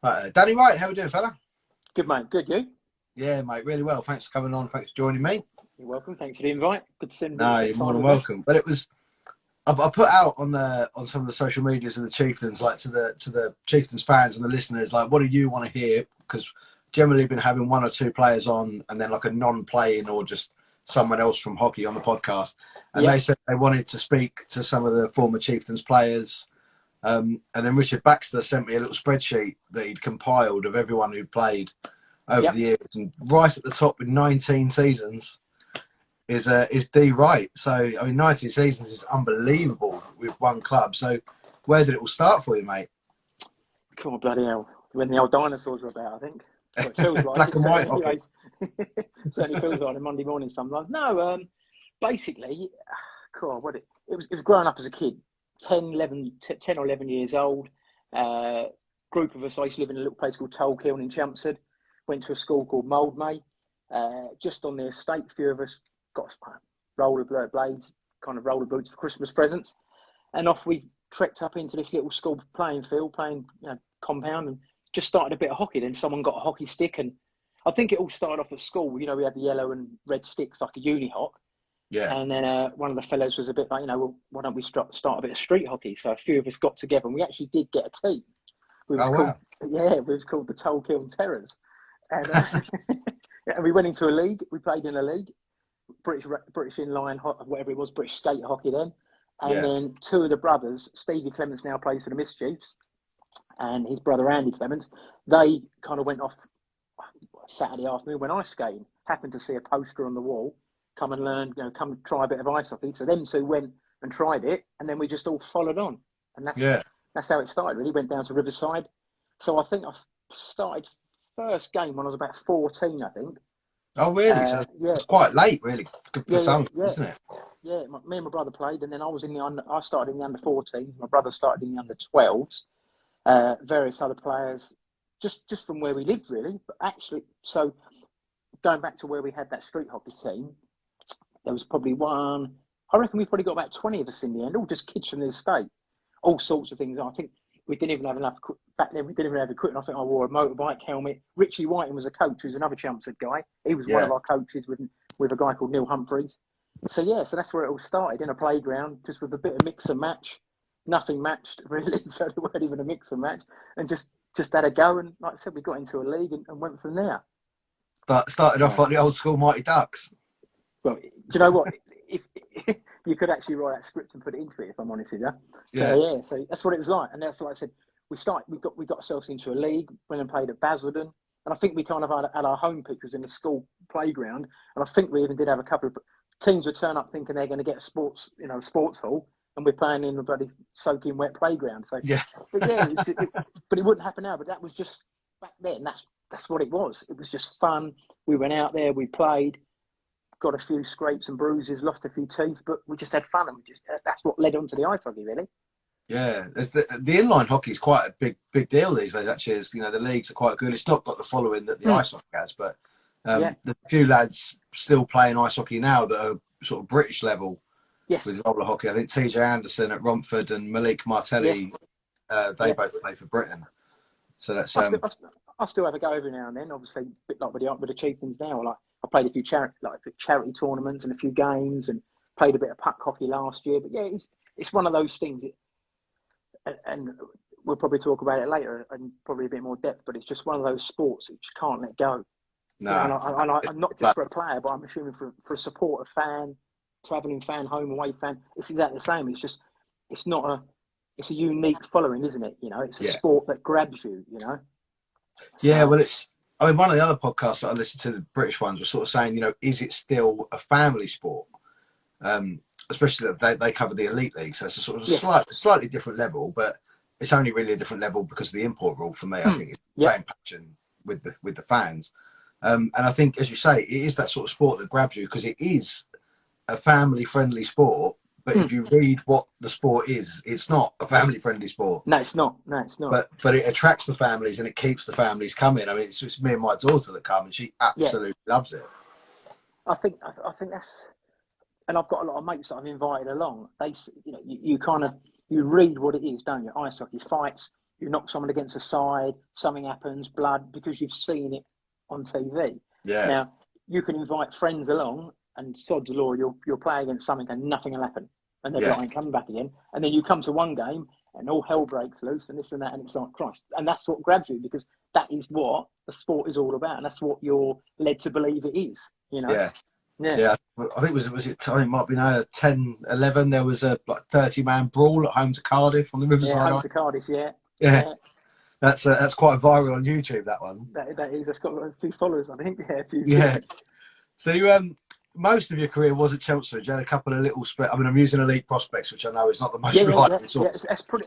Danny Wright, how we doing, fella? Good, mate. Good, you? Yeah, mate, really well. Thanks for coming on. Thanks for joining me. You're welcome. Thanks for the invite. Good to spend a No, bit you're of more time than with us. welcome. But it was I put out on some of the social medias of the Chieftains, like to the Chieftains fans and the listeners, like, what do you want to hear? Because generally been having one or two players on, and then like a non-playing or just someone else from hockey on the podcast, and Yeah, they said they wanted to speak to some of the former Chieftains players. And then Richard Baxter sent me a little spreadsheet that he'd compiled of everyone who played over yeah. the years, and right at the top with 19 seasons is D Wright. So I mean, 19 seasons is unbelievable with one club. So where did it all start for you, mate? Come on, bloody hell. When the old dinosaurs were about, I think. That's what it feels like. Black It and white certainly, hockey. anyways, certainly feels like on a Monday morning sometimes. No, basically, cool. It was growing up as a kid, 10 or 11 years old. Group of us, I used to live in a little place called Tolkien in Chelmsford. Went to a school called Mouldmay. Just on the estate, a few of us got roller blades, kind of roller boots for Christmas presents. And off we trekked up into this little school playing field, compound, and just started a bit of hockey. Then someone got a hockey stick, and I think it all started off at school. You know, we had the yellow and red sticks like a uni hock. Yeah. And then one of the fellows was a bit like, well, why don't we start a bit of street hockey? So a few of us got together, and we actually did get a team. Oh wow. We was called the Tolkien Terrors, and and we went into a league. We played in a league, British inline, whatever it was, British skate hockey then. And Yeah. then two of the brothers, Stevie Clements now plays for the Mischiefs, and his brother Andy Clements, they kind of went off Saturday afternoon when ice skating. Happened to see a poster on the wall, come and learn, come try a bit of ice hockey. So them two went and tried it, and then we just all followed on. And Yeah. that's how it started, really. Went down to Riverside. So I think I started first game when I was about 14, I think. Oh really? So Yeah, it's quite late, really. It's good for yeah, yeah, some, yeah. isn't it? Yeah, me and my brother played, and then I started in the under 14s. My brother started in the under 12s. Various other players, just from where we lived, really. But actually, so going back to where we had that street hockey team, there was probably one. I reckon we probably got about 20 of us in the end, all just kids from the estate, all sorts of things. I think we didn't even have enough back then. We didn't even have equipment. I think I wore a motorbike helmet. Richie Whiting was a coach, who's another Chelmsford guy. He was one Yeah. of our coaches with a guy called Neil Humphreys. So that's where it all started, in a playground, just with a bit of mix and match. Nothing matched really, so there weren't even a mix and match, and just had a go. And like I said, we got into a league and went from there. Started off So, like the old school Mighty Ducks. well, do you know what? If you could actually write that script and put it into it, if I'm honest with you. Yeah. So that's what it was like. And that's like I said, we got ourselves into a league, went and played at Basildon. And I think we kind of had our home pitch was in the school playground. And I think we even did have a couple of teams would turn up thinking they're going to get a sports hall, and we're playing in the bloody soaking wet playground. So, Yeah. but but it wouldn't happen now. But that was just back then. That's what it was. It was just fun. We went out there, we played, got a few scrapes and bruises, lost a few teeth, but we just had fun, and that's what led on to the ice hockey, really. Yeah, the inline hockey is quite a big deal these days. Actually, as the leagues are quite good. It's not got the following that the ice hockey has, but Yeah. there's a few lads still playing ice hockey now that are sort of British level Yes. with roller hockey. I think TJ Anderson at Romford and Malik Martelli, Yes. they both play for Britain. So that's I still have a go every now and then. Obviously, a bit like with the Chieftains now. Like I played a few charity tournaments and a few games, and played a bit of puck hockey last year. But yeah, it's one of those things. And we'll probably talk about it later and probably a bit more depth. But it's just one of those sports that you just can't let go. no. I'm not just for a player, but I'm assuming for a supporter fan, travelling fan, home away fan. It's exactly the same. It's just it's a unique following, isn't it? It's a sport that grabs you. Yeah, So, well, I mean, one of the other podcasts that I listened to, the British ones, was sort of saying, is it still a family sport? Especially that they cover the elite league, so it's a sort of yes. slightly different level, but it's only really a different level because of the import rule for me. I think it's the Yep. same passion with the fans, and I think, as you say, it is that sort of sport that grabs you because it is a family friendly sport. But if you read what the sport is, it's not a family friendly sport. No, it's not. But it attracts the families and it keeps the families coming. I mean, it's me and my daughter that come, and she Yeah, absolutely loves it. I think that's, and I've got a lot of mates that I've invited along. They, you kind of you read what it is, don't you? Ice hockey, fights, you knock someone against the side, something happens, blood, because you've seen it on TV. Yeah. Now, you can invite friends along and sod's law, you'll play against something and nothing will happen. And they'll be like, I'm coming back again. And then you come to one game and all hell breaks loose and this and that, and it's like, Christ. And that's what grabs you, because that is what the sport is all about. And that's what you're led to believe it is, you know? Yeah. I think was it might be now 10-11. There was a 30-man brawl at home to Cardiff on the Riverside. Yeah, home to Cardiff, yeah. That's quite viral on YouTube, that one. That is. That's got a few followers, I think. Yeah, a few. Yeah. So you most of your career was at Chelmsford. You had a couple of little I mean, I'm using elite prospects, which I know is not the most reliable source. That's pretty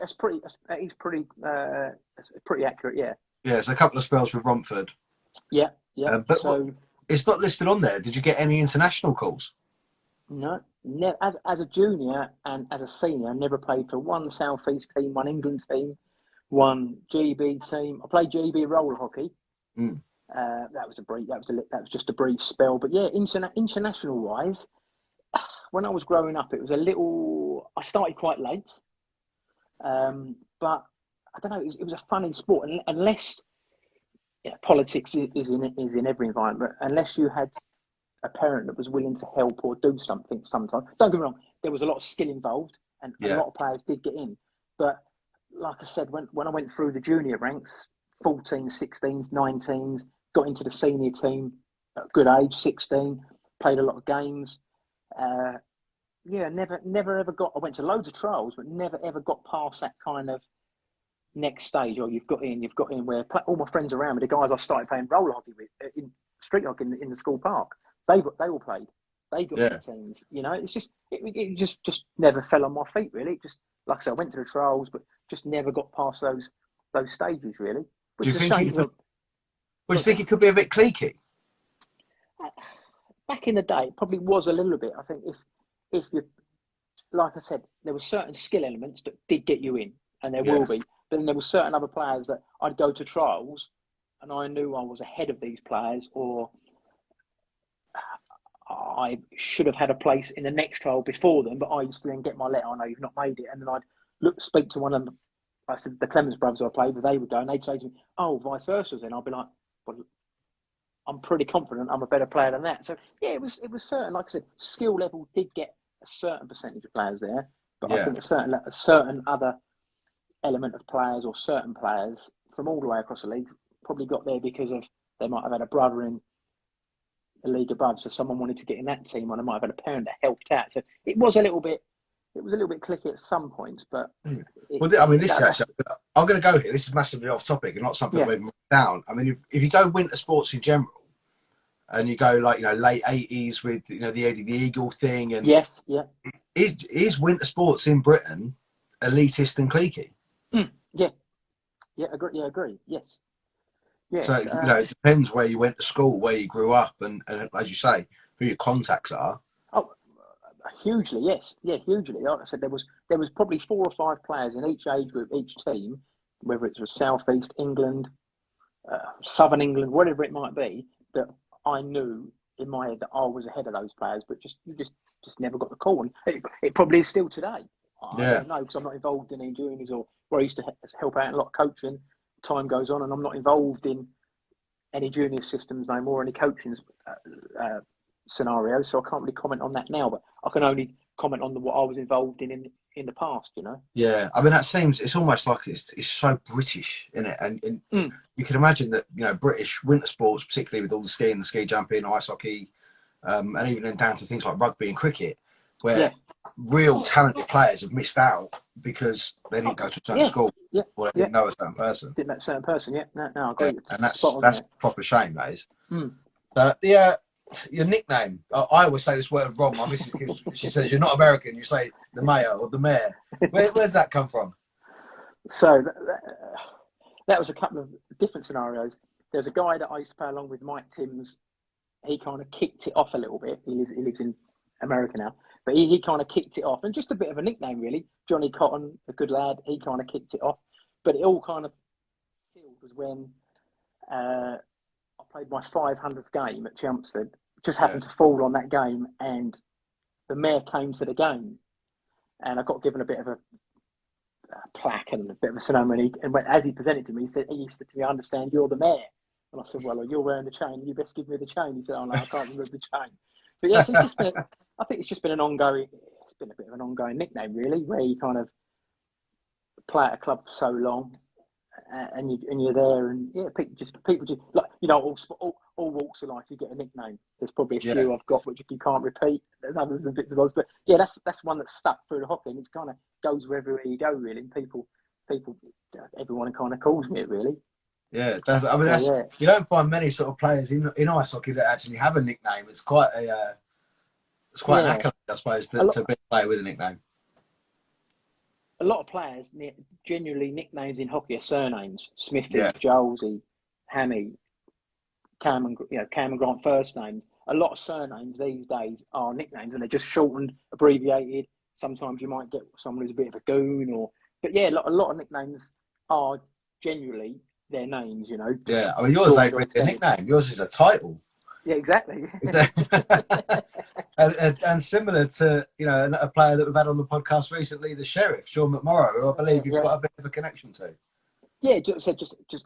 accurate. Yeah. Yeah, so a couple of spells with Romford. Yeah. But it's not listed on there. Did you get any international calls? No. As a junior and as a senior, I never played for one South East team, one England team, one GB team. I played GB roller hockey. That was just a brief spell. But yeah, international wise, when I was growing up, it was a little. I started quite late, but I don't know. It was a funny sport, unless politics is in every environment. Unless you had a parent that was willing to help or do something. Sometimes, don't get me wrong, there was a lot of skill involved, and a lot of players did get in. But like I said, when I went through the junior ranks, 14s, 16s, 19s. Got into the senior team at a good age, 16, played a lot of games. Never ever got, I went to loads of trials, but never ever got past that kind of next stage. Or you've got in where all my friends around me, the guys I started playing roller hockey with, in street hockey in the school park, they all played. They got in teams. You know, it's just, it just never fell on my feet, really. Just, like I said, I went to the trials, but just never got past those stages, really. Do you think it could be a bit cliquey? Back in the day, it probably was a little bit. I think if you, like I said, there were certain skill elements that did get you in, and there will be. But then there were certain other players that I'd go to trials, and I knew I was ahead of these players, or I should have had a place in the next trial before them. But I used to then get my letter, I know you've not made it, and then I'd speak to one of them. I said, the Clemens brothers I played with, they would go and they'd say to me, oh, vice versa. Then I'd be like, well, I'm pretty confident I'm a better player than that. So yeah, it was certain. Like I said, skill level did get a certain percentage of players there, but I think a certain other element of players or certain players from all the way across the league probably got there because of they might have had a brother in the league above, so someone wanted to get in that team, or they might have had a parent that helped out. So it was a little bit clicky at some points, but I'm going to go here. This is massively off topic and not something we've moved down. I mean, if you go winter sports in general, and you go late 80s with the Eddie the Eagle thing, and is winter sports in Britain elitist and cliquey? Agree. Yes. So it depends where you went to school, where you grew up, and as you say, who your contacts are. Hugely, yes. Yeah, hugely. Like I said, there was probably 4 or 5 players in each age group, each team, whether it was South East England, Southern England, whatever it might be, that I knew in my head that I was ahead of those players, but you just never got the call. And it probably is still today. I don't know, because I'm not involved in any juniors or where I used to help out in a lot of coaching. Time goes on, and I'm not involved in any junior systems no more, any coaching scenarios, so I can't really comment on that now, but I can only comment on what I was involved in the past, Yeah, I mean, it's almost like it's so British, isn't it? And you can imagine that, British winter sports, particularly with all the skiing, the ski jumping, ice hockey, and even then down to things like rugby and cricket, where real talented players have missed out because they didn't go to a certain school or they didn't know a certain person. Didn't that certain person, No, I agree. And that's a proper shame, that is. Your nickname, I always say this word wrong. My missus she says you're not American. You say the mayor or the mayor. Where's that come from? So that was a couple of different scenarios. There's a guy that I used to play along with, Mike Timms. He kind of kicked it off a little bit. He lives in America now, but he kind of kicked it off, and just a bit of a nickname really. Johnny Cotton, a good lad. He kind of kicked it off, but it all kind of sealed was when I played my 500th game at Chelmsford. Just happened to fall on that game, and the mayor came to the game, and I got given a bit of a plaque and a bit of a ceremony. And as he presented to me, he said to me, "I understand you're the mayor." And I said, "Well, you're wearing the chain. You best give me the chain." He said, "Oh no, I can't remove the chain." But yes, it's just been. I think it's just been an ongoing. It's been a bit of an ongoing nickname, really, where you kind of play at a club for so long, and you're there, and yeah, people just like all walks of life. You get a nickname. There's probably a few I've got which you can't repeat. There's others and bits and bobs, but yeah, that's one that's stuck through the hockey, and it's kind of goes wherever you go, really. And people, everyone kind of calls me it, really. Yeah, you don't find many sort of players in ice hockey that actually have a nickname. It's quite an accolade, I suppose, to be a player with a nickname. A lot of players genuinely nicknames in hockey are surnames. Smithy, Jolesy, Hammy, Cam and Grant first names. A lot of surnames these days are nicknames, and they're just shortened, abbreviated. Sometimes you might get someone who's a bit of a goon, but yeah, a lot of nicknames are genuinely their names. Yeah, I mean, yours ain't really a nickname. Yours is a title. Yeah, exactly. and similar to a player that we've had on the podcast recently, the Sheriff, Sean McMorrow, who I believe you've got a bit of a connection to. Yeah, just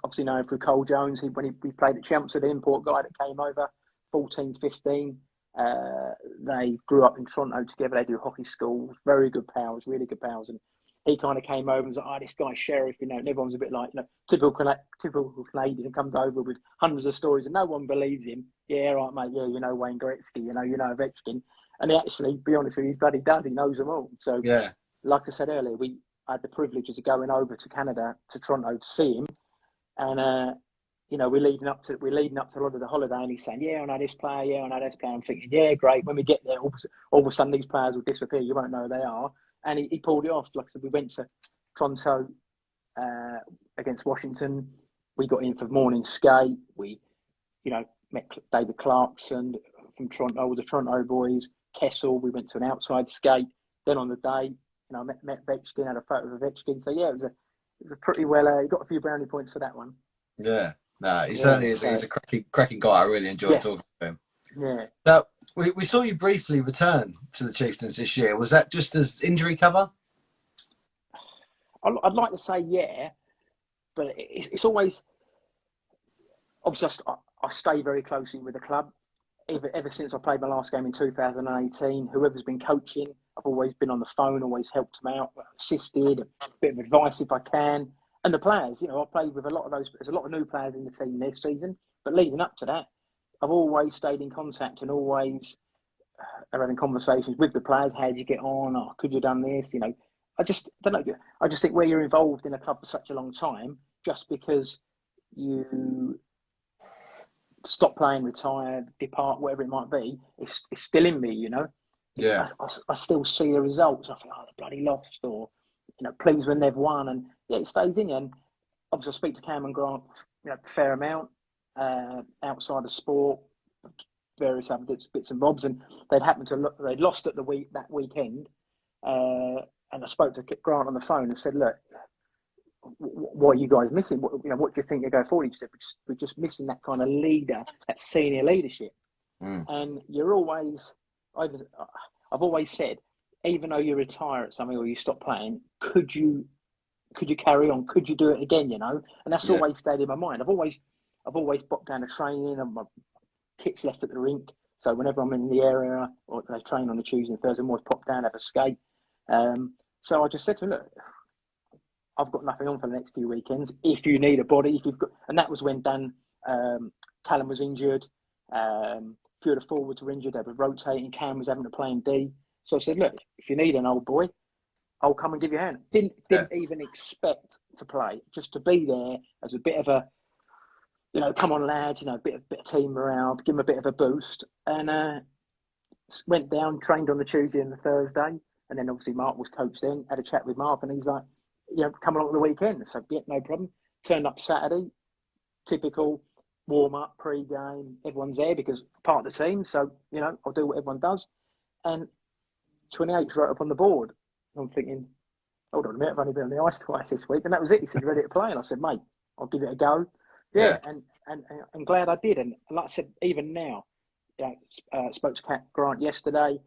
obviously known through Cole Jones. When we played at Chelmsford, the import guy that came over, 14, 15. They grew up in Toronto together. They do hockey schools. Very good pals, really good pals. And he kind of came over and was like, "Oh, this guy's Sheriff," and everyone's a bit like, typical Canadian comes over with hundreds of stories and no one believes him. Yeah, right, mate. Yeah, Wayne Gretzky. You know Ovechkin. And he actually, be honest with you, bloody does. He knows them all. So, like I said earlier, I had the privilege of going over to Canada, to Toronto, to see him, and we're leading up to a lot of the holiday, and he's saying, "Yeah, I know this player. Yeah, I know this player." I'm thinking, "Yeah, great." When we get there, all of a sudden these players will disappear. You won't know who they are. And he pulled it off. Like I said, we went to Toronto against Washington. We got in for morning skate. We, met David Clarkson from Toronto, the Toronto boys. Kessel. We went to an outside skate. Then on the day, I met Ovechkin, had a photo of Ovechkin. So yeah, it was a pretty well. He got a few brownie points for that one. Yeah, he certainly is. He's a cracking guy. I really enjoyed talking to him. Yeah. So we saw you briefly return to the Chieftains this year. Was that just as injury cover? I'd like to say yeah, but it's always obviously I stay very closely with the club. Ever since I played my last game in 2018, whoever's been coaching, I've always been on the phone, always helped them out, assisted, a bit of advice if I can. And the players, I played with a lot of those. There's a lot of new players in the team this season, but leading up to that, I've always stayed in contact and always having conversations with the players. How did you get on? Oh, could you have done this? I just don't know. I just think where you're involved in a club for such a long time, just because you stop playing, retire, depart, whatever it might be, it's still in me, Yeah. I still see the results. I think, oh, they bloody lost, or, pleased when they've won. And yeah, it stays in you. And obviously I speak to Cam and Grant, a fair amount, outside of sport, various other bits and bobs. And they'd lost at that weekend. And I spoke to Grant on the phone and said, "Look, what are you guys missing? What do you think you go forward?" He said, "We're just missing that kind of leader, that senior leadership." And you're always, I've always said, even though you retire at something or you stop playing, could you carry on? Could you do it again? And that's always stayed in my mind. I've always bopped down to training, and my kit's left at the rink. So whenever I'm in the area or they train on a Tuesday and Thursday, I'm always pop down, have a skate. So I just said to him, "Look, I've got nothing on for the next few weekends. If you need a body, and that was when Dan Callum was injured. A few of the forwards were injured. They were rotating. Cam was having to play in D. So I said, "Look, if you need an old boy, I'll come and give you a hand." Didn't even expect to play, just to be there as a bit of a, come on lads, a bit of team morale, give them a bit of a boost. And went down, trained on the Tuesday and the Thursday. And then obviously Mark was coach then, had a chat with Mark, and he's like, come along the weekend. So yeah, no problem. Turned up Saturday, typical warm-up, pre-game, everyone's there because part of the team. So, I'll do what everyone does. And 28's right up on the board. I'm thinking, hold on a minute, I've only been on the ice twice this week. And that was it. He said, "You ready to play?" And I said, "Mate, I'll give it a go." Yeah. And I'm glad I did. And like I said, even now, spoke to Grant yesterday.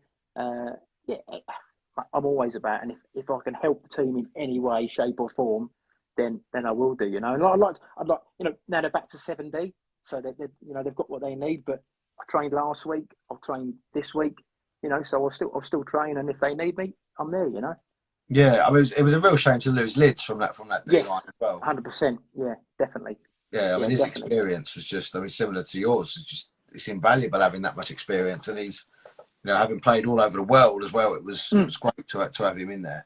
I'm always about, and if I can help the team in any way, shape or form, then I will do, you know. And I'd like, you know, now they're back to 7D, so they you know, they've got what they need. But I trained last week, I'll train this week, you know, so I'll still train, and if they need me, I'm there, you know. Yeah, I mean, it was a real shame to lose Lids from that D line Yes, as well. 100%. Yeah, definitely. Yeah, I mean, Yeah, his definitely. experience was just, I mean, similar to yours. It's invaluable having that much experience, and he's, you know, having played all over the world as well. It was great to have him in there.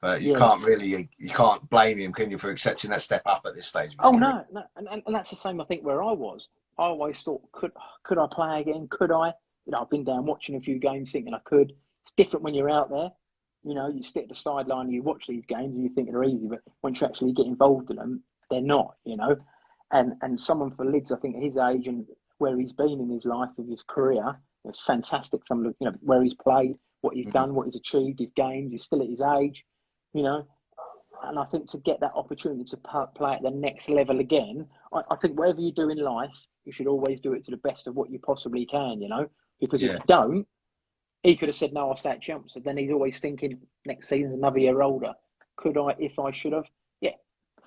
But you can't blame him, can you, for accepting that step up at this stage of his career? No, and that's the same. I think where I was, I always thought, could I play again? Could I? You know, I've been down watching a few games, thinking I could. It's different when you're out there. You know, you sit at the sideline, and you watch these games, and you think they're easy, but once you actually get involved in them, they're not. You know, and someone for Lids, I think at his age and where he's been in his life, of his career, it's fantastic. Some of the, you know, where he's played, what he's done, what he's achieved, his games. He's still at his age. You know, and I think to get that opportunity to play at the next level again, I think whatever you do in life, you should always do it to the best of what you possibly can, you know? Because if you don't, he could have said, no, I'll stay at Chelmsford. Then he's always thinking, next season's another year older. Could I, if I should have? Yeah,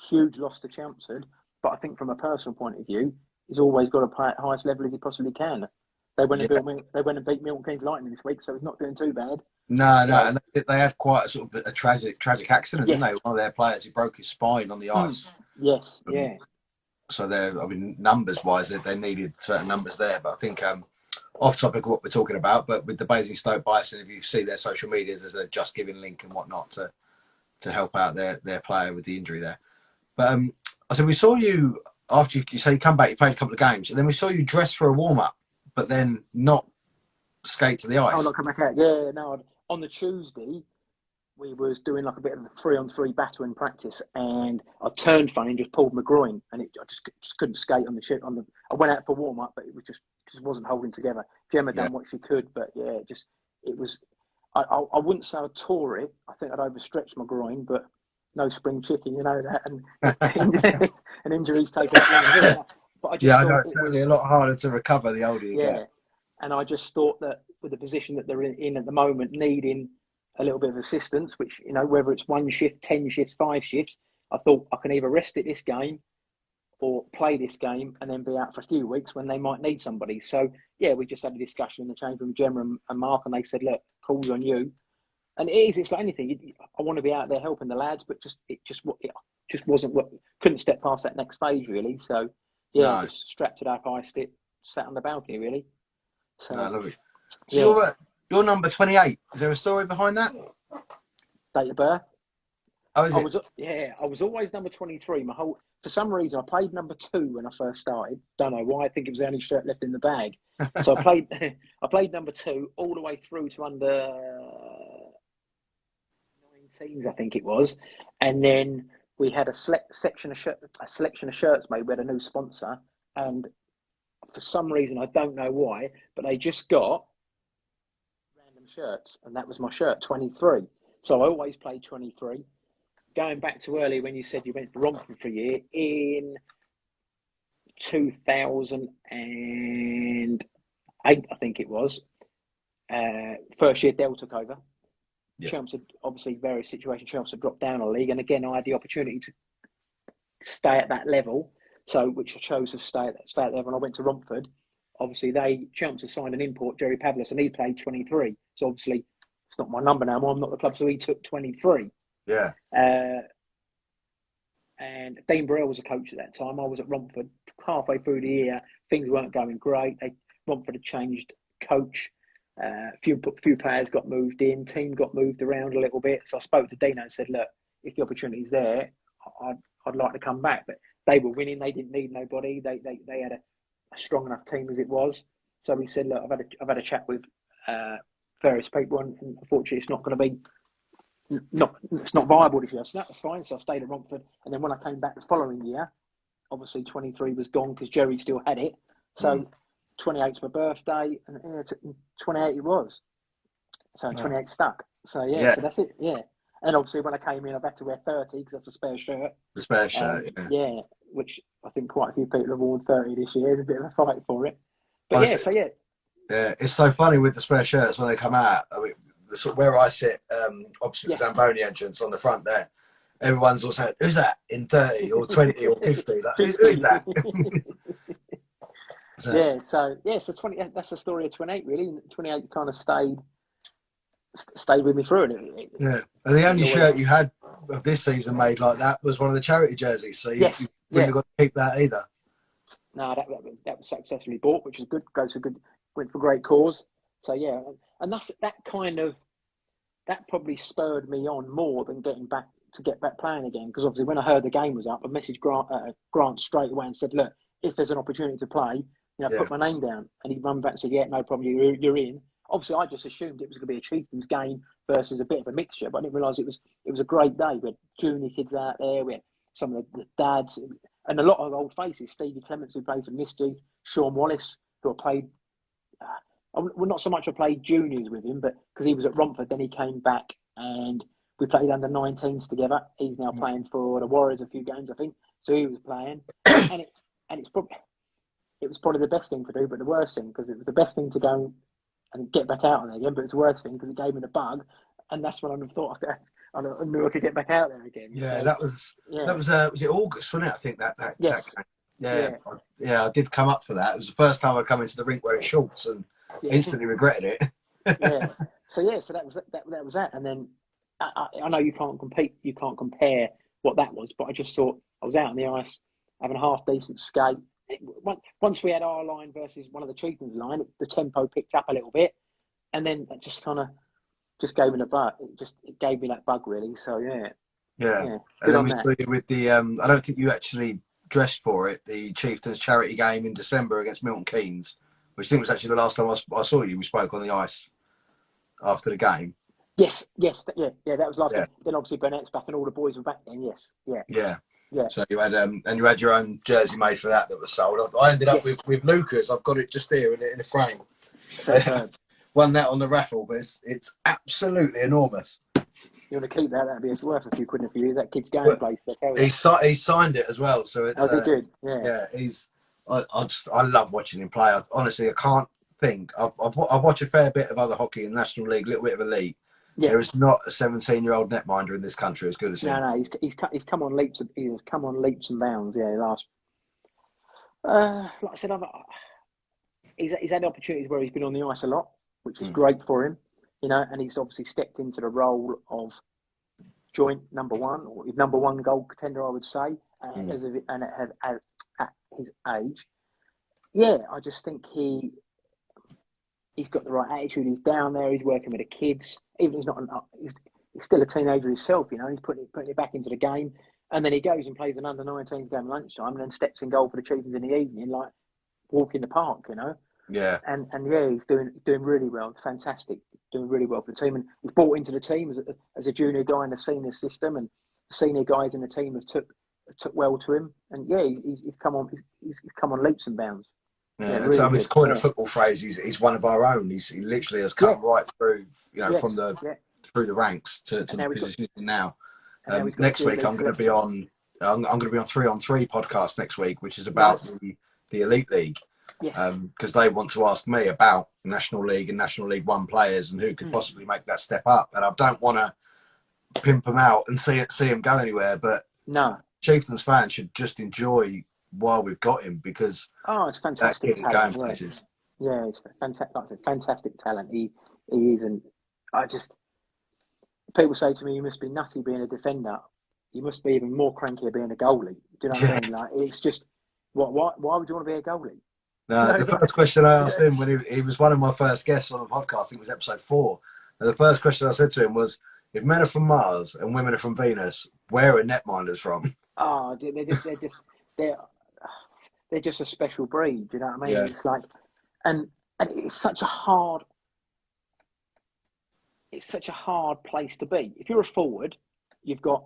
huge loss to Chelmsford. But I think from a personal point of view, he's always got to play at the highest level as he possibly can. They went and beat Milton Keynes Lightning this week, so he's not doing too bad. No, and they had quite a sort of a tragic accident, didn't they? One of their players, he broke his spine on the ice. Yes, yeah. So I mean, numbers-wise, they needed certain numbers there. But I think off topic of what we're talking about, but with the Basingstoke Bison, if you see their social medias, there's a Just Giving link and whatnot to help out their player with the injury there. But I said we saw you after you say you come back, you played a couple of games, and then we saw you dress for a warm-up, but then not skate to the ice. Oh, not come back out. Yeah, no. On the Tuesday, we was doing like a bit of a 3-on-3 battle in practice, and I turned funny and just pulled my groin, and I just couldn't skate on the ship. I went out for warm up, but it was just wasn't holding together. Gemma done what she could, but yeah, it was. I wouldn't say I tore it. I think I'd overstretched my groin, but no spring chicken, you know that, and injuries take that long. But I just thought it's certainly a lot harder to recover the older you get. And I just thought that with the position that they're in at the moment, needing a little bit of assistance, which, you know, whether it's 1 shift, 10 shifts, 5 shifts, I thought I can either rest at this game or play this game and then be out for a few weeks when they might need somebody. So, yeah, we just had a discussion in the change room with Gemma and Mark, and they said, look, call's on you. And it's like anything. I want to be out there helping the lads, but it just wasn't what, couldn't step past that next phase, really. So, yeah, I just strapped it up, iced it, sat on the balcony, really. So, I love it. So you're number 28. Is there a story behind that? Date of birth. Oh, is it? I was always number 23. For some reason, I played number 2 when I first started. Don't know why. I think it was the only shirt left in the bag. So I played number 2 all the way through to under 19s, I think it was. And then we had a selection of shirts made. We had a new sponsor, and for some reason, I don't know why, but they just got random shirts, and that was my shirt, 23. So I always played 23. Going back to earlier when you said you went to Romford for a year, in 2008, I think it was, first year Dell took over. Yeah. Chelmsford, obviously, various situations, Chelmsford dropped down a league, and again, I had the opportunity to stay at that level. So, which I chose to stay at that level. And I went to Romford. Obviously, Chelmsford signed an import, Jerry Pavlis, and he played 23. So obviously, it's not my number now. I'm not the club, so he took 23. Yeah. And Dean Burrell was a coach at that time. I was at Romford halfway through the year. Things weren't going great. Romford had changed coach. A few players got moved in. Team got moved around a little bit. So I spoke to Dino and said, look, if the opportunity's there, I'd like to come back. But they were winning. They didn't need nobody. They had a strong enough team as it was. So he said, look, I've had a chat with various people, and unfortunately, it's not going to be it's not viable this year. So that was fine. So I stayed at Romford, and then when I came back the following year, obviously 23 was gone because Jerry still had it. So 28's my birthday, and 28 it was. So 28 stuck. So so that's it. Yeah. And obviously, when I came in, I've had to wear 30 because that's a spare shirt. The spare shirt, yeah. Which I think quite a few people have worn 30 this year. There's a bit of a fight for it. But Yeah, it's so funny with the spare shirts when they come out. I mean, the sort of where I sit, opposite the Zamboni entrance on the front there, everyone's all saying, "Who's that in 30 or 20 or 50? Like, who is that?" So 20. That's the story of 28, really. 28 kind of stayed with me through it. Yeah, and the only shirt you had of this season made like that was one of the charity jerseys. So you wouldn't have got to keep that either. No, that was successfully bought, which was good. Went for great cause. So yeah, and that probably spurred me on more than get back playing again. Because obviously, when I heard the game was up, I messaged Grant straight away and said, "Look, if there's an opportunity to play, put my name down." And he run back and said, "Yeah, no problem. You're in." Obviously, I just assumed it was going to be a Chieftains game versus a bit of a mixture, but I didn't realise it was a great day. We had junior kids out there, we had some of the dads, and a lot of old faces. Stevie Clements, who plays for Mischief, Sean Wallace, who I played. Well, not so much I played juniors with him, but because he was at Romford, then he came back and we played under 19s together. He's now playing for the Warriors a few games, I think. So he was playing, and it was probably the best thing to do, but the worst thing, because it was the best thing to go and get back out on there again, but it's the worst thing because it gave me the bug, and that's when I thought I knew I could get back out there again. Yeah, so, that was was it August, wasn't it? I think that yes. that game. I did come up for that. It was the first time I come into the rink wearing shorts and instantly regretted it. So that was that, and then I know you can't compare what that was, but I just thought I was out on the ice having a half decent skate. Once we had our line versus one of the Chieftains line, the tempo picked up a little bit, and then it just kind of gave me the bug. It gave me that bug, really. So yeah. And then we saw you with the I don't think you actually dressed for it, the Chieftains charity game in December against Milton Keynes, which I think was actually the last time I saw you. We spoke on the ice after the game. Yes, that was last time. Then obviously Burnett's back and all the boys were back then. Yes, yeah. So you had your own jersey made for that was sold. I ended up with Lucas. I've got it just here in a frame. Won that on the raffle, but it's absolutely enormous. You want to keep that? That'd be worth a few quid in a few years. That kid's going place. He signed it as well, so it's. Was he good? Yeah. I love watching him play. Honestly, I can't think. I watch a fair bit of other hockey in the National League, a little bit of a league. Yeah. There is not a 17-year-old netminder in this country as good as him. No, he's come on leaps. He's come on leaps and bounds. Yeah, like I said, he's had opportunities where he's been on the ice a lot, which is great for him, and he's obviously stepped into the role of joint number one or number one goal contender, I would say, at his age. Yeah, I just think he's got the right attitude. He's down there. He's working with the kids. Even he's still a teenager himself. He's putting it back into the game, and then he goes and plays an under-19s game lunchtime, and then steps in goal for the Chieftains in the evening, like walk in the park. Yeah. And he's doing really well. Fantastic, doing really well for the team, and he's brought into the team as a junior guy in the senior system, and the senior guys in the team have took well to him, and he's come on leaps and bounds. Yeah, really so it's quite a football phrase. He's one of our own. He literally has come right through, from through the ranks to the position he's in now. Next week I'm going to be on 3-on-3 podcast next week, which is about the Elite League. Yes. Because they want to ask me about National League and National League One players and who could possibly make that step up. And I don't want to pimp them out and see him go anywhere. But no, Chieftains fans should just enjoy while we've got him, because it's fantastic. That kid is going places. Yeah, it's fantastic talent. He is, and people say to me, "You must be nutty being a defender. You must be even more cranky being a goalie." Do you know what I mean? Like, it's just why would you want to be a goalie? No, the first question I asked him when he was one of my first guests on the podcast, I think it was episode 4, and the first question I said to him was, "If men are from Mars and women are from Venus, where are netminders from?" Oh, they're just a special breed. Do you know what I mean? Yeah. It's like, and it's such a hard place to be. If you're a forward, you've got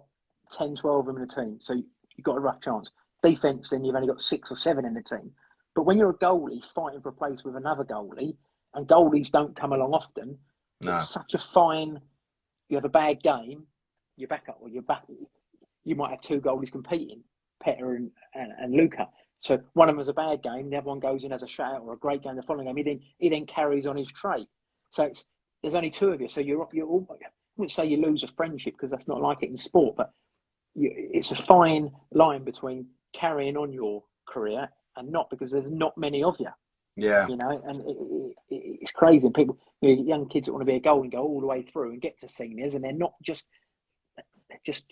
10, 12 of them in a team, so you've got a rough chance. Defense, then you've only got 6 or 7 in the team. But when you're a goalie fighting for a place with another goalie, and goalies don't come along often, it's such a fine. You have a bad game, you back up, or you might have 2 goalies competing, Petter and Luca. So one of them has a bad game, the other one goes in as a shutout or a great game the following game. He then carries on his trait. So there's only two of you, so you're all, I wouldn't say you lose a friendship because that's not like it in sport, but it's a fine line between carrying on your career and not, because there's not many of you. Yeah. You know, and it's crazy. And people, young kids that want to be a goal and go all the way through and get to seniors, and they're not just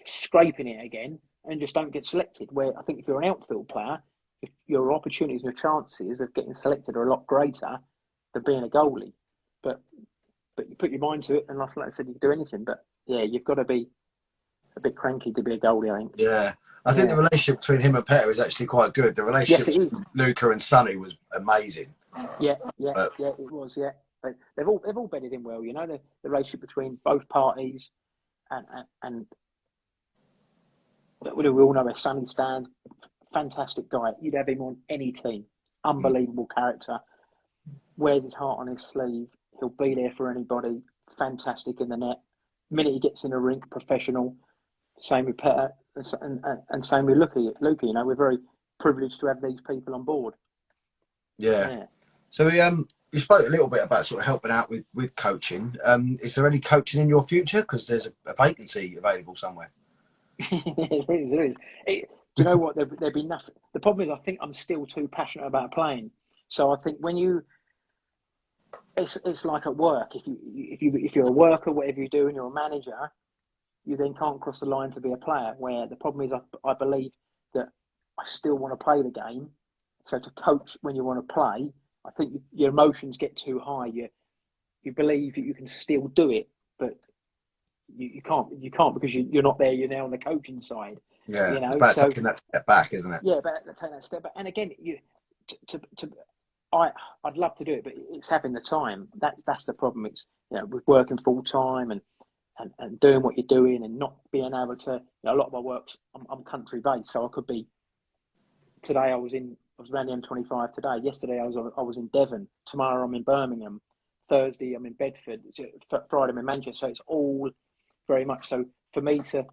scraping it again and just don't get selected. Where I think if you're an outfield player, if your opportunities and your chances of getting selected are a lot greater than being a goalie. But you put your mind to it, and like I said, you can do anything. But yeah, you've got to be a bit cranky to be a goalie, I think. Yeah. I think the relationship between him and Petter is actually quite good. The relationship between Luca and Sonny was amazing. Yeah, it was. Yeah, they've all bedded in well. You know, the relationship between both parties, and we all know where Sonny stands. Fantastic guy. You'd have him on any team. Unbelievable character. Wears his heart on his sleeve. He'll be there for anybody. Fantastic in the net. Minute he gets in the rink, professional. Same with Petter, and same with Luca. You know, we're very privileged to have these people on board. Yeah. So we spoke a little bit about sort of helping out with coaching. Is there any coaching in your future? Because there's a vacancy available somewhere. There is. Do you know what? There'd be nothing. The problem is, I think I'm still too passionate about playing. So I think when it's like at work. If you're a worker, whatever you do, and you're a manager, you then can't cross the line to be a player. Where the problem is, I believe that I still want to play the game. So to coach when you want to play, I think your emotions get too high. You believe that you can still do it, but you can't because you're not there. You're now on the coaching side. Yeah, you know, it's about taking that step back, isn't it? Yeah, about taking that step back. And again, I'd love to do it, but it's having the time. That's the problem. It's, you know, with working full time and doing what you're doing and not being able to. You know, a lot of my work's I'm country based, so I could be. Today I was around the M25 today. Yesterday I was in Devon. Tomorrow I'm in Birmingham. Thursday I'm in Bedford. Friday I'm in Manchester. So it's all very much so. For me to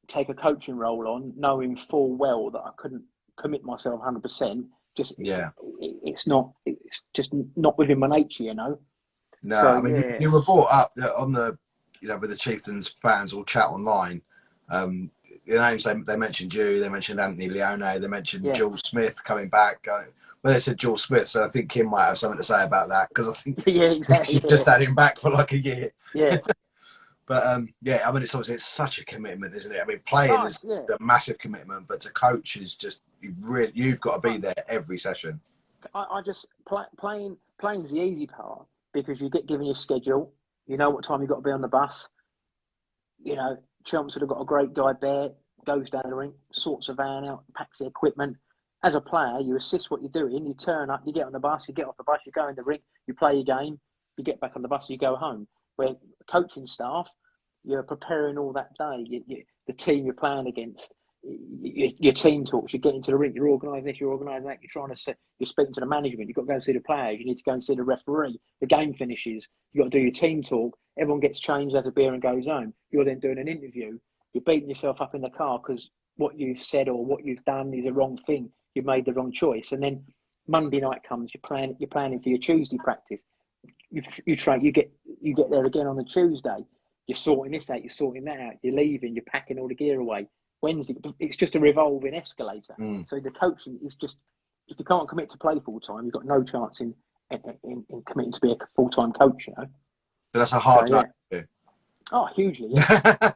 take a coaching role on, knowing full well that I couldn't commit myself 100%, it's just not within my nature, you know. No, so, I mean, you were brought up on the, you know, with the Chieftains fans all chat online. The names they mentioned you, they mentioned Anthony Leone, they mentioned Jules Smith coming back. Well, they said Jules Smith, so I think Kim might have something to say about that, because I think she's just had him back for like a year. Yeah. But I mean, it's such a commitment, isn't it? I mean, playing is a massive commitment, but to coach is just you've got to be there every session. I just playing is the easy part, because you get given your schedule. You know what time you've got to be on the bus. You know, Chelmsford have got a great guy there, goes down the rink, sorts a van out, packs the equipment. As a player, you assist what you're doing. You turn up, you get on the bus, you get off the bus, you go in the rink, you play your game, you get back on the bus, you go home. Where coaching staff, you're preparing all that day. The team you're playing against, your team talks. You get into the rink, you're organising this, you're organising that. You're speaking to the management. You've got to go and see the players. You need to go and see the referee. The game finishes. You've got to do your team talk. Everyone gets changed, has a beer, and goes home. You're then doing an interview. You're beating yourself up in the car because what you've said or what you've done is the wrong thing. You've made the wrong choice. And then Monday night comes. You're planning for your Tuesday practice. You try. You get there again on the Tuesday. You're sorting this out. You're sorting that out. You're leaving. You're packing all the gear away. Wednesday, it's just a revolving escalator. So the coaching is just, if you can't commit to play full time, you've got no chance in committing to be a full time coach. You know. So that's a hard life. Oh, hugely. Yeah.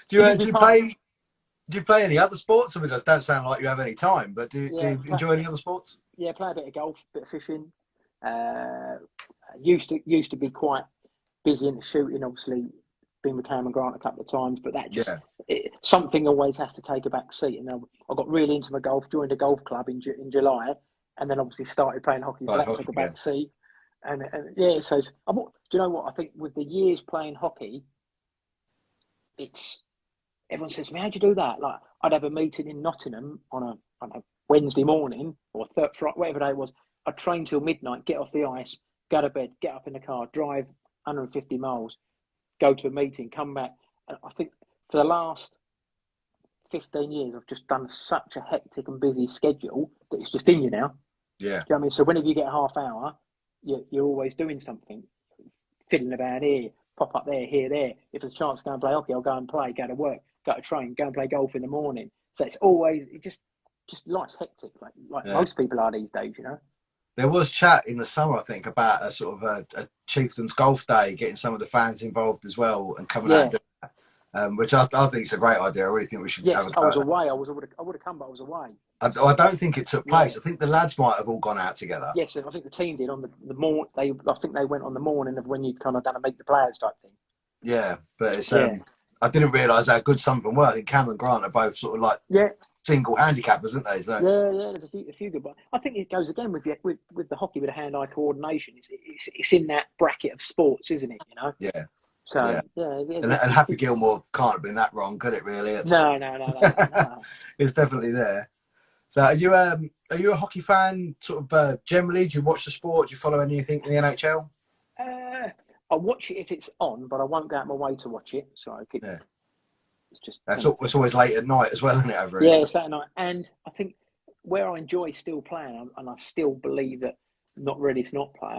Do you play any other sports? I mean, it don't sound like you have any time, but do you enjoy any other sports? Yeah, play a bit of golf, a bit of fishing. Used to be quite busy into shooting. Obviously, been with Cameron Grant a couple of times, but that just something always has to take a back seat. And I got really into my golf, joined a golf club in July, and then obviously started playing hockey. So that took a back seat. And so do you know what? I think with the years playing hockey, everyone says to me, "How'd you do that?" Like, I'd have a meeting in Nottingham on a Wednesday morning or Friday, whatever day it was. I'd train till midnight, get off the ice, go to bed, get up in the car, drive 150 miles, go to a meeting, come back. And I think for the last 15 years, I've just done such a hectic and busy schedule that it's just in you now. Yeah. Do you know what I mean? So whenever you get a half hour, you're always doing something, fiddling about here, pop up there, here, there. If there's a chance to go and play hockey, I'll go and play, go to work, go to train, go and play golf in the morning. So it's always just life's hectic, like most people are these days, you know. There was chat in the summer, I think, about a sort of a Chieftains golf day, getting some of the fans involved as well and coming out and doing that, which I think is a great idea. I really think we should have a go. I was away. I would have come, but I was away. I don't think it took place. I think the lads might have all gone out together. Yes, I think the team did on the morning. I think they went on the morning of when you'd kind of done a meet the players type thing. Yeah, but it's I didn't realise how good some of them were. I think Cam and Grant are both sort of like single handicappers, aren't they? So there's a few good. But I think it goes again with the hockey with the hand-eye coordination. It's in that bracket of sports, isn't it? You know. Yeah. So and Happy Gilmore can't have been that wrong, could it? Really? No. It's definitely there. So are you a hockey fan? Sort of generally, do you watch the sport? Do you follow anything in the NHL? I watch it if it's on, but I won't go out my way to watch it. So it's just it's always late at night as well, isn't it? Over here, it's Saturday night, and I think where I enjoy still playing, and I still believe that not ready to not play.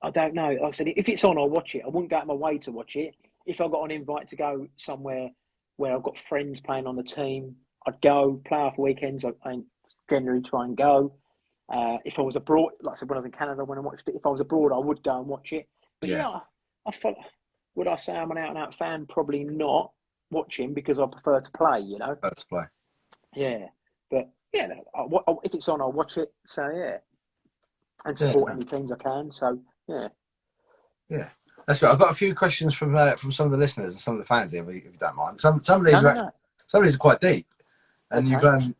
I don't know. Like I said, if it's on, I'll watch it. I wouldn't go out my way to watch it. If I got an invite to go somewhere where I've got friends playing on the team, I'd go. Play off weekends, I generally try and go. If I was abroad, like I said, when I was in Canada, when I watched it, if I was abroad, I would go and watch it. But I follow. Would I say I'm an out-and-out fan? Probably not watching, because I prefer to play, you know. Prefer to play. Yeah. But, if it's on, I'll watch it. So, and support any teams I can. So, yeah. That's good. I've got a few questions from some of the listeners and some of the fans here, if you don't mind. Some of these are quite deep, and I don't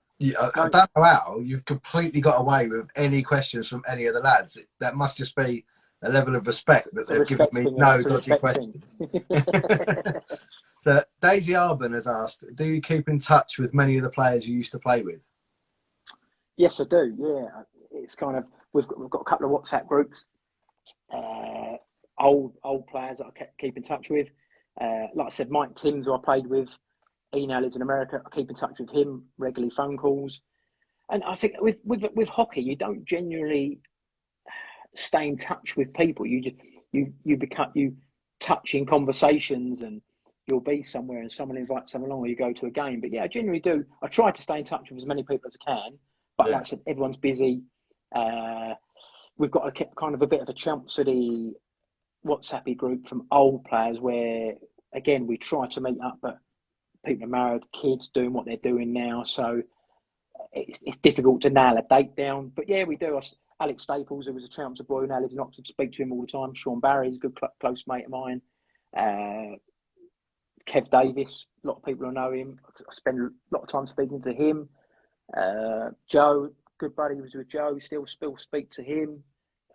know how you've completely got away with any questions from any of the lads. That must just be a level of respect that they've given me no dodgy questions. So Daisy Arban has asked, do you keep in touch with many of the players you used to play with? Yes, I do. Yeah, it's kind of we've got a couple of WhatsApp groups. Old players that I keep in touch with. Like I said, Mike Timms, who I played with, he now lives in America. I keep in touch with him, regularly phone calls. And I think with hockey, you don't genuinely stay in touch with people. You touch in conversations, and you'll be somewhere and someone invites someone along, or you go to a game. But I generally do. I try to stay in touch with as many people as I can. But like I said, everyone's busy. We've got kind of a bit of a Chelmsford WhatsApp group from old players where, again, we try to meet up, but people are married, kids doing what they're doing now. So it's difficult to nail a date down. But we do. Alex Staples, who was a Chelmsford boy, who now lives in Oxford, speak to him all the time. Sean Barry's a good close mate of mine. Kev Davis, a lot of people who know him. I spend a lot of time speaking to him. Joe, good buddy, was with Joe, still speak to him.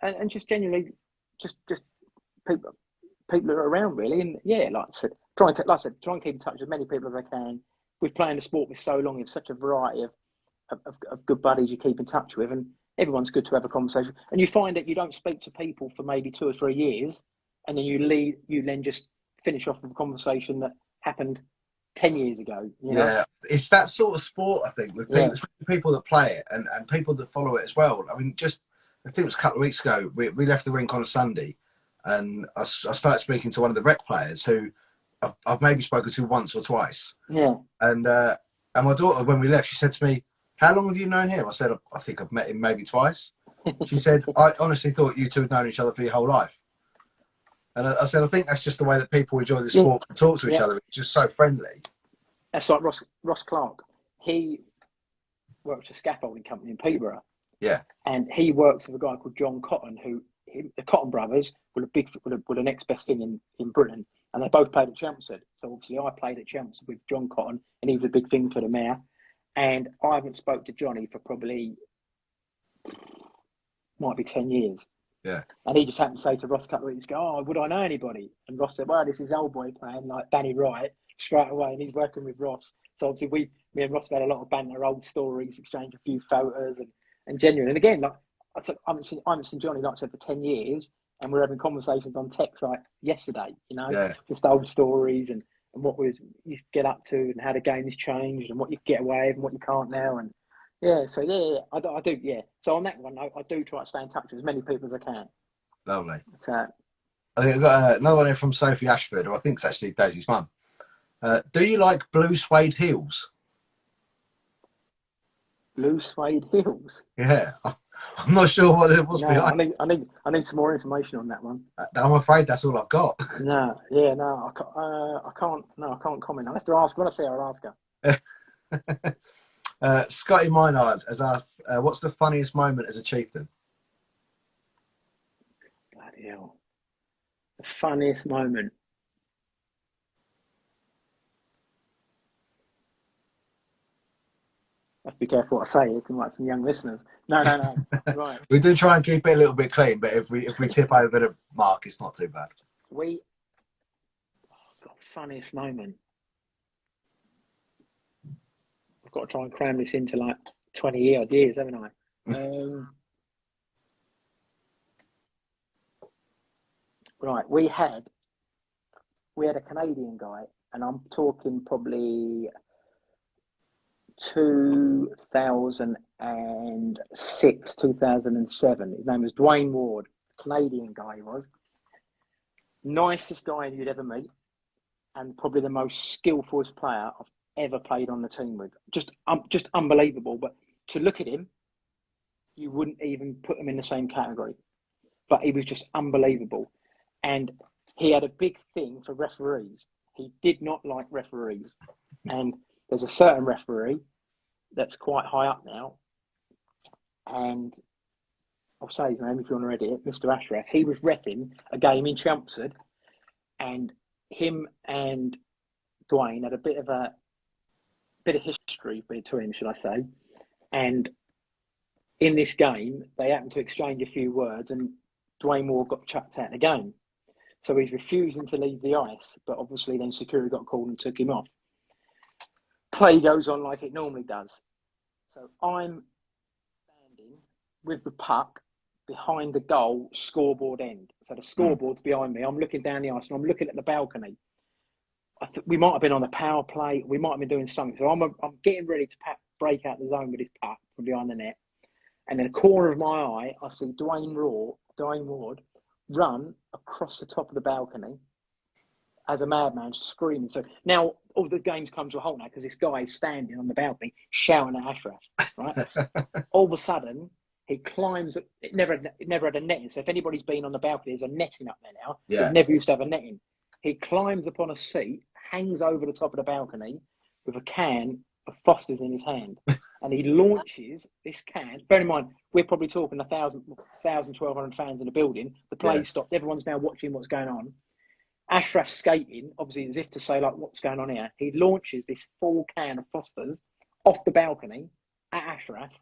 And just genuinely, just people are around, really. And like I said, try and keep in touch with as many people as I can. We've playing the sport for so long, there's such a variety of good buddies you keep in touch with, and everyone's good to have a conversation. And you find that you don't speak to people for maybe 2 or 3 years, and then you then just finish off with a conversation that happened 10 years ago. You know? Yeah, it's that sort of sport, I think, with people that play it and people that follow it as well. I mean, I think it was a couple of weeks ago, we left the rink on a Sunday, and I started speaking to one of the rec players who I've maybe spoken to once or twice. Yeah. And my daughter, when we left, she said to me, "How long have you known him?" I said, "I think I've met him maybe twice." She said, "I honestly thought you two had known each other for your whole life." And I said, "I think that's just the way that people enjoy the sport and talk to each other. It's just so friendly." That's like Ross Clark. He works for a scaffolding company in Peterborough. Yeah. And he works with a guy called John Cotton, the Cotton brothers were the next best thing in Britain. And they both played at Chelmsford. So obviously I played at Chelmsford with John Cotton, and he was a big thing for the mayor. And I haven't spoke to Johnny for probably, might be 10 years. Yeah. And he just happened to say to Ross a couple of weeks ago, "Oh, would I know anybody?" And Ross said, "Well, this is old boy playing like Danny Wright," straight away. And he's working with Ross. So obviously me and Ross have had a lot of banter, old stories, exchanged a few photos and genuine. And again, like I said, I haven't seen Johnny, like I said, for 10 years. And we're having conversations on text like yesterday, just old stories and what you get up to and how the game has changed and what you get away with and what you can't now. And Yeah, so I do, yeah. So on that one, I do try to stay in touch with as many people as I can. Lovely. So, I think I've got another one here from Sophie Ashford, who I think is actually Daisy's mum. Do you like blue suede heels? blue suede heels. Yeah, I'm not sure what it was No, behind. I need some more information on that one. I'm afraid that's all I've got. No, yeah, no, I can't. No, I can't comment. I'll have to ask. When I see her, I'll ask her. Scotty Minard has asked, what's the funniest moment as a chieftain? Bloody hell. The funniest moment. I have to be careful what I say. You can like some young listeners. No. Right. We do try and keep it a little bit clean, but if we tip over the mark, it's not too bad. Funniest moment. I've got to try and cram this into like 20 odd years, haven't I? Right. We had a Canadian guy, and I'm talking probably 2006, 2007. His name was Dwayne Ward, Canadian guy he was. Nicest guy you'd ever meet, and probably the most skillful player I've ever played on the team with. Just unbelievable. But to look at him, you wouldn't even put him in the same category. But he was just unbelievable. And he had a big thing for referees. He did not like referees. And there's a certain referee that's quite high up now. And I'll say his name if you want to read it, Mr. Ashraf. He was reffing a game in Chelmsford, and him and Dwayne had a bit of history between, should I say. And in this game, they happened to exchange a few words, and Dwayne Moore got chucked out of the game. So he's refusing to leave the ice, but obviously then security got called and took him off. Play goes on like it normally does. So I'm standing with the puck behind the goal scoreboard end. So the scoreboard's behind me. I'm looking down the ice and I'm looking at the balcony. We might have been on a power play. We might have been doing something. So I'm getting ready to break out the zone with his puck from behind the net. And in the corner of my eye, I see Dwayne Ward run across the top of the balcony as a madman, screaming. So now all the games come to a halt now because this guy is standing on the balcony shouting at Ashraf. Right? All of a sudden, he climbs. It never had a netting. So if anybody's been on the balcony, there's a netting up there now. Yeah. It never used to have a netting. He climbs upon a seat, hangs over the top of the balcony with a can of Foster's in his hand. And he launches this can. Bear in mind, we're probably talking 1,000, 1,200 fans in the building. The play stopped. Everyone's now watching what's going on. Ashraf's skating, obviously, as if to say, like, what's going on here? He launches this full can of Foster's off the balcony at Ashraf.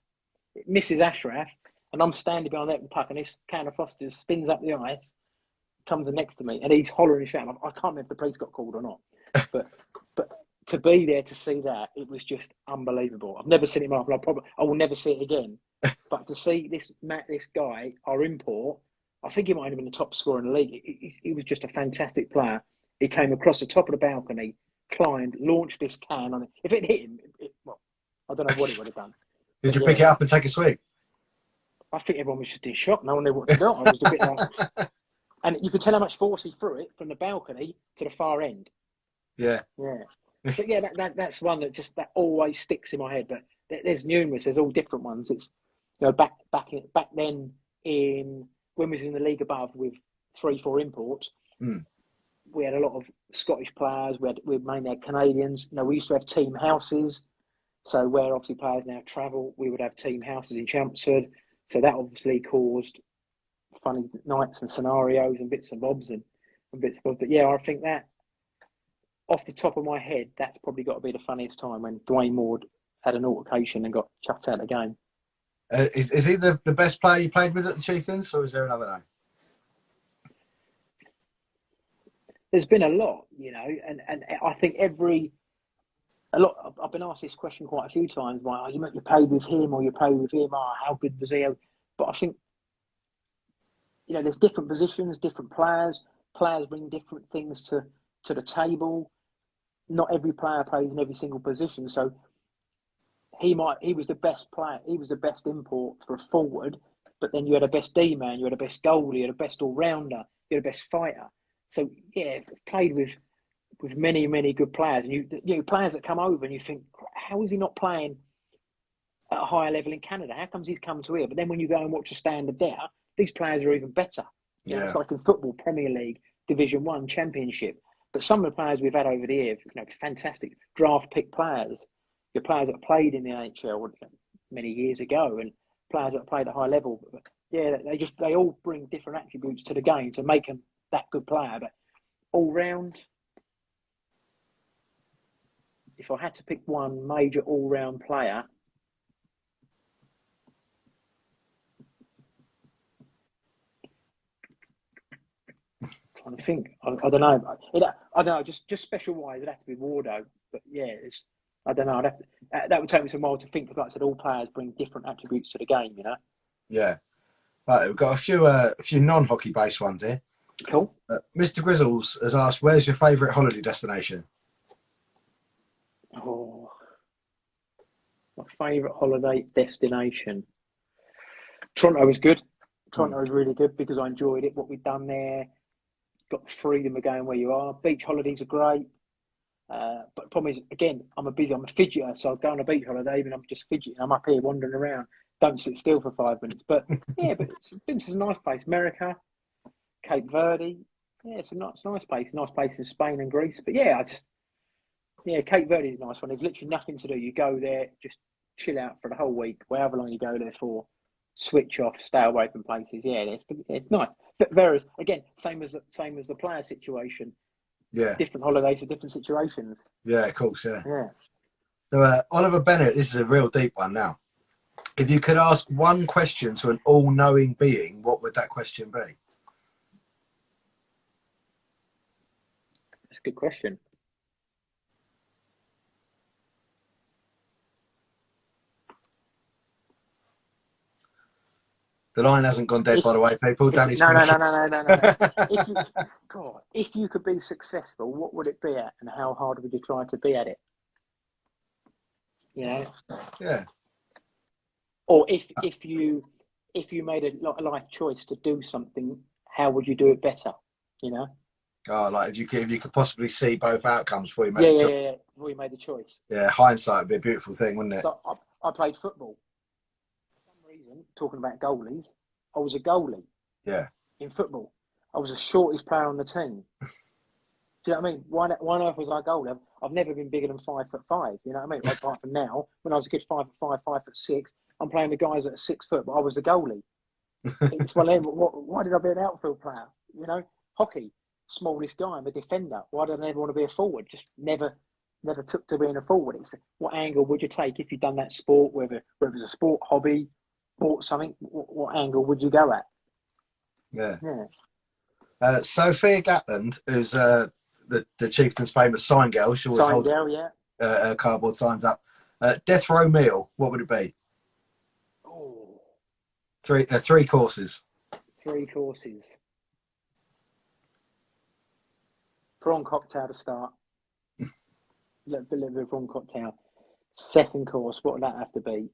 It misses Ashraf, and I'm standing behind that puck, and this can of Foster's spins up the ice, comes next to me, and he's hollering and shouting. I can't remember if the police got called or not. But to be there to see that, it was just unbelievable. I've never seen it in my life. I will never see it again. But to see this guy, our import, I think he might have been the top scorer in the league. He was just a fantastic player. He came across the top of the balcony, climbed, launched this can on it. If it hit him, I don't know what it would have done. Did you pick it up and take a swig? I think everyone was just in shock. No one knew what to do. I was a bit like... And you could tell how much force he threw it from the balcony to the far end. Yeah. Yeah. But yeah, that's one that always sticks in my head. But there's numerous. There's all different ones. It's back then when we was in the league above with 3-4 imports, we had a lot of Scottish players. We mainly had Canadians. We used to have team houses. So where obviously players now travel, we would have team houses in Chelmsford. So that obviously caused funny nights and scenarios and bits and bobs and bits and bobs. But yeah, I think that off the top of my head, that's probably got to be the funniest time when Dwayne Ward had an altercation and got chucked out of the game. Is he the best player you played with at the Chieftains, or is there another name? There's been a lot, and I think I've been asked this question quite a few times. Like, you played with him, or you played with him. How good was he? But I think there's different positions, different players. Players bring different things to the table. Not every player plays in every single position. So he was the best player. He was the best import for a forward. But then you had a best D-man, you had a best goalie, you had a best all-rounder, you had a best fighter. So yeah, played with many, many good players, and you players that come over and you think, how is he not playing at a higher level in Canada? How comes he's come to here? But then when you go and watch a standard there, these players are even better. You know, it's like in football, Premier League, Division One, Championship. But some of the players we've had over the year, fantastic draft pick players, the players that played in the NHL many years ago, and players that played at a high level. But yeah, they all bring different attributes to the game to make them that good player. But all round, if I had to pick one major all round player, trying to think, I don't know. I don't know. Just special wise, it'd have to be Wardo. But yeah, I don't know. I'd have to, that would take me some while to think, because like I said, all players bring different attributes to the game. You know. Yeah. Right, we've got a few non-hockey based ones here. Cool. Mr. Grizzles has asked, where's your favourite holiday destination? Oh, my favourite holiday destination. Toronto was good. Toronto was really good because I enjoyed it. What we'd done there, got the freedom of going where you are. Beach holidays are great. But the problem is, again, I'm a fidgeter, so I'll go on a beach holiday and I'm just fidgeting. I'm up here wandering around. Don't sit still for 5 minutes. But yeah, it's a nice place. America, Cape Verde. Yeah, it's a nice place. Nice place in Spain and Greece. But yeah, Cape Verde is a nice one. There's literally nothing to do. You go there, just chill out for the whole week, however long you go there for. Switch off, stay away from places. Yeah, it's nice. But whereas, again, same as the player situation. Yeah. Different holidays for different situations. Yeah, of course. Yeah. Yeah. So Oliver Bennett, this is a real deep one now. If you could ask one question to an all-knowing being, what would that question be? That's a good question. The line hasn't gone dead, by the way, people. Danny's no. If you could be successful, what would it be at, and how hard would you try to be at it? You know. Yeah. Or if you made a life choice to do something, how would you do it better? You know. Oh, like if you could possibly see both outcomes before you made the choice. Yeah. Before you made the choice. Yeah, hindsight would be a beautiful thing, wouldn't it? So I played football. For some reason, talking about goalies, I was a goalie. Yeah. In football, I was the shortest player on the team. Do you know what I mean? Why on earth was I a goalie? I've never been bigger than 5'5". You know what I mean? Apart from now, when I was a kid, 5'5", 5'6". I'm playing with guys that are 6 foot, but I was a goalie. It's one of them. Why did I be an outfield player? You know, hockey, smallest guy, I'm a defender. Why did I never want to be a forward? Just never took to being a forward. It's what angle would you take if you'd done that sport, whether it was a sport, hobby, bought something? What angle would you go at? Yeah. Yeah. Sophia Gatland, who's the Chieftains' famous sign girl, she always holds her cardboard signs up. Death row meal, what would it be? Oh. Three courses. 3 courses. Prawn cocktail to start. Little bit of prawn cocktail. Second course, what would that have to be?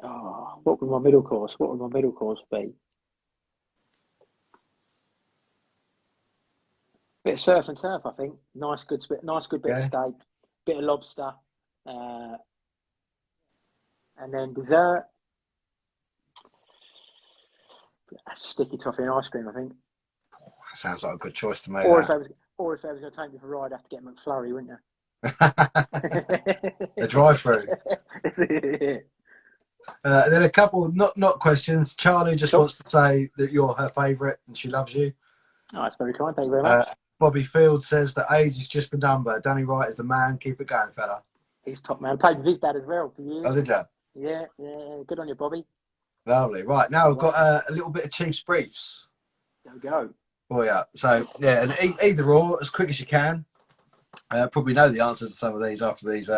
Oh, what would my middle course be? Bit of surf and turf, I think. Nice good bit of steak, bit of lobster, and then dessert. Sticky toffee and ice cream, I think. Sounds like a good choice to make. Or if they was going to take me for a ride, I'd have to get McFlurry, wouldn't you? A drive-through. And then a couple not questions. Charlie just wants to say that you're her favourite and she loves you. Oh, that's very kind. Thank you very much. Bobby Field says that age is just a number. Danny Wright is the man. Keep it going, fella. He's top man. Played with his dad as well for years. Oh, did you? Yeah. Good on you, Bobby. Lovely. Right, now we've got a little bit of Chiefs briefs. There we go. Oh, yeah. So, yeah, and either or, as quick as you can. Probably know the answer to some of these after these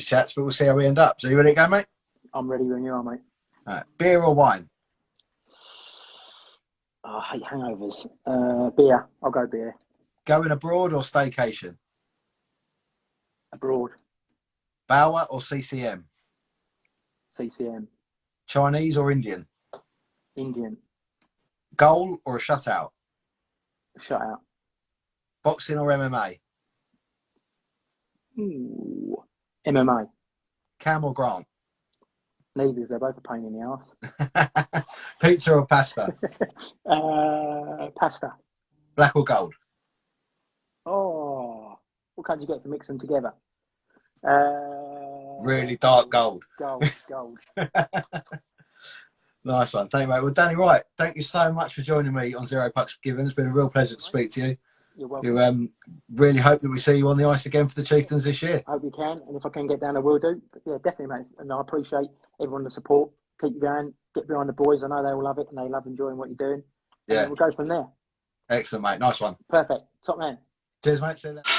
chats, but we'll see how we end up. So you ready to go, mate? I'm ready when you are, mate. All right. Beer or wine? Oh, I hate hangovers. Beer. I'll go beer. Going abroad or staycation? Abroad. Bauer or CCM? CCM. Chinese or Indian? Indian. Goal or a shutout? Shutout. Boxing or MMA? Ooh. MMA. Cam or Grant? Neither, they're both a pain in the arse. Pizza or pasta? Pasta. Black or gold? Oh, what can you get for mixing them together? Really dark gold. Gold. Nice one. Thank you, mate. Well, Danny Wright, thank you so much for joining me on Zero Pucks Given. It's been a real pleasure to speak to you. You're welcome. We really hope that we see you on the ice again for the Chieftains this year. I hope you can, and if I can get down, I will do. But yeah, definitely, mate. And I appreciate everyone the support. Keep you going. Get behind the boys. I know they all love it, and they love enjoying what you're doing. And Yeah. we'll go from there. Excellent, mate. Nice one. Perfect. Top man. Cheers, mate. See you later.